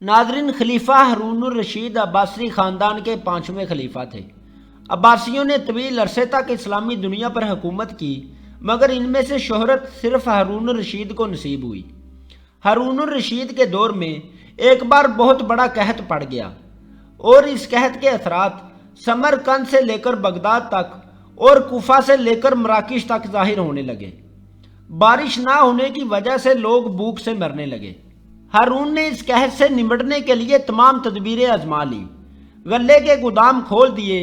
ناظرین، خلیفہ ہارون الرشید عباسی خاندان کے 5ویں خلیفہ تھے۔ عباسیوں نے طویل عرصے تک اسلامی دنیا پر حکومت کی، مگر ان میں سے شہرت صرف ہارون الرشید کو نصیب ہوئی۔ ہارون الرشید کے دور میں ایک بار بہت بڑا قحط پڑ گیا، اور اس قحط کے اثرات سمرقند سے لے کر بغداد تک اور کوفہ سے لے کر مراکش تک ظاہر ہونے لگے۔ بارش نہ ہونے کی وجہ سے لوگ بھوک سے مرنے لگے۔ ہارون نے اس قحط سے نمٹنے کے لیے تمام تدبیریں آزما لی۔ غلے کے گودام کھول دیے،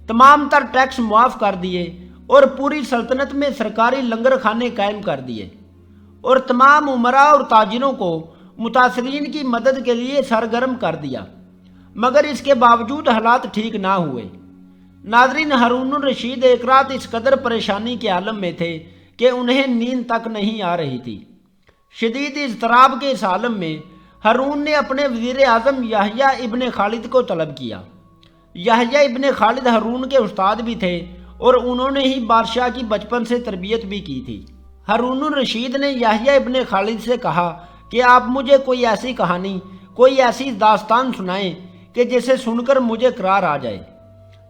تمام تر ٹیکس معاف کر دیے، اور پوری سلطنت میں سرکاری لنگر خانے قائم کر دیے، اور تمام امراء اور تاجروں کو متاثرین کی مدد کے لیے سرگرم کر دیا، مگر اس کے باوجود حالات ٹھیک نہ ہوئے۔ ناظرین، ہارون الرشید ایک رات اس قدر پریشانی کے عالم میں تھے کہ انہیں نیند تک نہیں آ رہی تھی۔ شدید اضطراب کے اس عالم میں ہارون نے اپنے وزیر اعظم یحییٰ ابن خالد کو طلب کیا۔ یحییٰ ابن خالد ہارون کے استاد بھی تھے، اور انہوں نے ہی بادشاہ کی بچپن سے تربیت بھی کی تھی۔ ہارون الرشید نے یحییٰ ابن خالد سے کہا کہ آپ مجھے کوئی ایسی کہانی، کوئی ایسی داستان سنائیں کہ جسے سن کر مجھے قرار آ جائے۔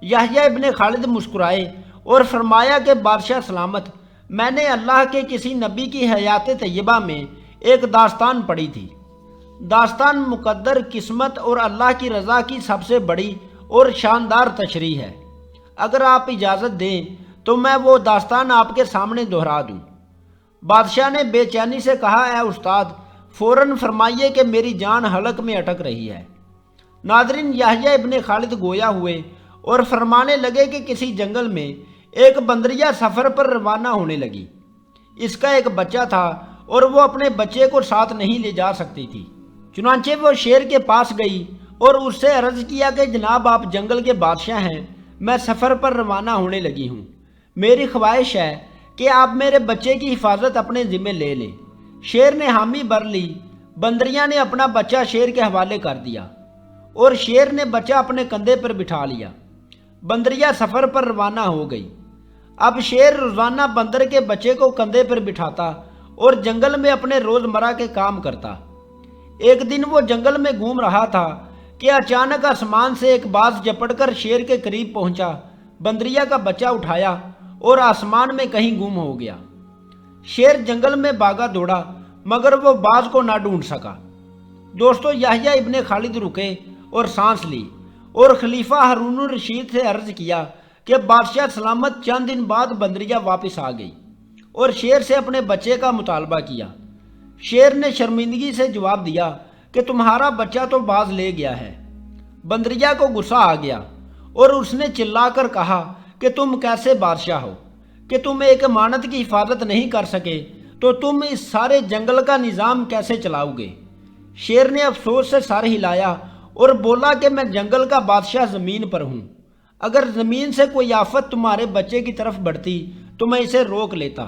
یحییٰ ابن خالد مسکرائے اور فرمایا کہ بادشاہ سلامت، میں نے اللہ کے کسی نبی کی حیات طیبہ میں ایک داستان پڑھی تھی۔ داستان مقدر، قسمت اور اللہ کی رضا کی سب سے بڑی اور شاندار تشریح ہے۔ اگر آپ اجازت دیں تو میں وہ داستان آپ کے سامنے دہرا دوں۔ بادشاہ نے بے چینی سے کہا، اے استاد، فوراً فرمائیے کہ میری جان حلق میں اٹک رہی ہے۔ ناظرین، یحییٰ ابن خالد گویا ہوئے اور فرمانے لگے کہ کسی جنگل میں ایک بندریا سفر پر روانہ ہونے لگی۔ اس کا ایک بچہ تھا اور وہ اپنے بچے کو ساتھ نہیں لے جا سکتی تھی۔ چنانچہ وہ شیر کے پاس گئی اور اس سے عرض کیا کہ جناب، آپ جنگل کے بادشاہ ہیں، میں سفر پر روانہ ہونے لگی ہوں، میری خواہش ہے کہ آپ میرے بچے کی حفاظت اپنے ذمے لے لیں۔ شیر نے حامی بھر لی۔ بندریا نے اپنا بچہ شیر کے حوالے کر دیا، اور شیر نے بچہ اپنے کندھے پر بٹھا لیا۔ بندریا سفر پر روانہ ہو گئی۔ اب شیر روزانہ بندر کے بچے کو کندھے پر بٹھاتا اور جنگل میں اپنے روزمرہ کے کام کرتا۔ ایک دن وہ جنگل میں گھوم رہا تھا کہ اچانک آسمان سے ایک باز جپٹ کر شیر کے قریب پہنچا، بندریا کا بچہ اٹھایا اور آسمان میں کہیں گم ہو گیا۔ شیر جنگل میں بھاگا دوڑا، مگر وہ باز کو نہ ڈھونڈ سکا۔ دوستو، یحییٰ ابن خالد رکے اور سانس لی، اور خلیفہ ہارون الرشید سے عرض کیا کہ بادشاہ سلامت، چند دن بعد بندریا واپس آ گئی اور شیر سے اپنے بچے کا مطالبہ کیا۔ شیر نے شرمندگی سے جواب دیا کہ تمہارا بچہ تو باز لے گیا ہے۔ بندریا کو غصہ آ گیا اور اس نے چلا کر کہا کہ تم کیسے بادشاہ ہو کہ تم ایک امانت کی حفاظت نہیں کر سکے، تو تم اس سارے جنگل کا نظام کیسے چلاؤ گے؟ شیر نے افسوس سے سر ہلایا اور بولا کہ میں جنگل کا بادشاہ زمین پر ہوں۔ اگر زمین سے کوئی آفت تمہارے بچے کی طرف بڑھتی تو میں اسے روک لیتا،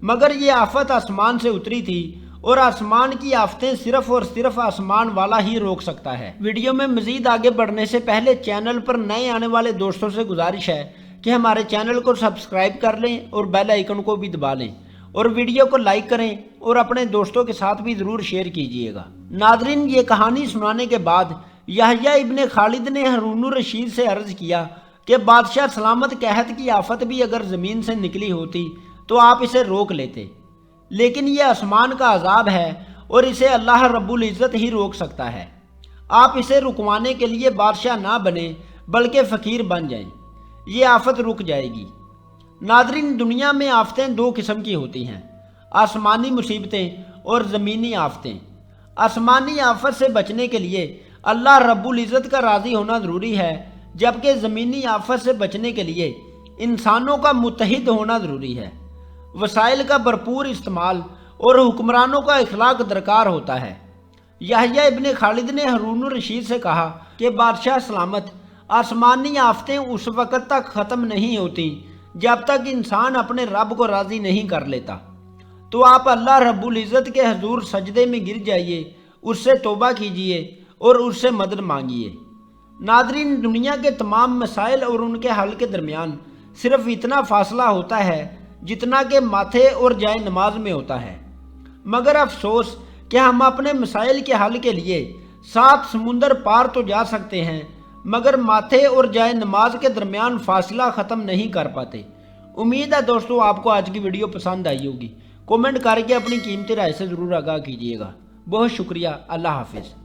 مگر یہ آفت آسمان سے اتری تھی، اور آسمان کی آفتیں صرف اور صرف آسمان والا ہی روک سکتا ہے۔ ویڈیو میں مزید آگے بڑھنے سے پہلے چینل پر نئے آنے والے دوستوں سے گزارش ہے کہ ہمارے چینل کو سبسکرائب کر لیں اور بیل آئیکن کو بھی دبا لیں، اور ویڈیو کو لائک کریں اور اپنے دوستوں کے ساتھ بھی ضرور شیئر کیجیے گا۔ ناظرین، یہ کہانی سنانے کے بعد یحییٰ ابن خالد نے ہارون الرشید سے عرض کیا کہ بادشاہ سلامت، قحط کی آفت بھی اگر زمین سے نکلی ہوتی تو آپ اسے روک لیتے، لیکن یہ آسمان کا عذاب ہے اور اسے اللہ رب العزت ہی روک سکتا ہے۔ آپ اسے رکوانے کے لیے بادشاہ نہ بنیں بلکہ فقیر بن جائیں، یہ آفت رک جائے گی۔ ناظرین، دنیا میں آفتیں دو قسم کی ہوتی ہیں، آسمانی مصیبتیں اور زمینی آفتیں۔ آسمانی آفت سے بچنے کے لیے اللہ رب العزت کا راضی ہونا ضروری ہے، جبکہ زمینی آفت سے بچنے کے لیے انسانوں کا متحد ہونا ضروری ہے۔ وسائل کا بھرپور استعمال اور حکمرانوں کا اخلاق درکار ہوتا ہے۔ یحییٰ ابن خالد نے ہارون الرشید سے کہا کہ بادشاہ سلامت، آسمانی آفتیں اس وقت تک ختم نہیں ہوتی جب تک انسان اپنے رب کو راضی نہیں کر لیتا، تو آپ اللہ رب العزت کے حضور سجدے میں گر جائیے، اس سے توبہ کیجیے اور اس سے مدد مانگیے۔ ناظرین، دنیا کے تمام مسائل اور ان کے حل کے درمیان صرف اتنا فاصلہ ہوتا ہے جتنا کہ ماتھے اور جائے نماز میں ہوتا ہے، مگر افسوس کہ ہم اپنے مسائل کے حل کے لیے سات سمندر پار تو جا سکتے ہیں مگر ماتھے اور جائے نماز کے درمیان فاصلہ ختم نہیں کر پاتے۔ امید ہے دوستو آپ کو آج کی ویڈیو پسند آئی ہوگی۔ کومنٹ کر کے اپنی قیمتی رائے سے ضرور آگاہ کیجیے گا۔ بہت شکریہ۔ اللہ حافظ۔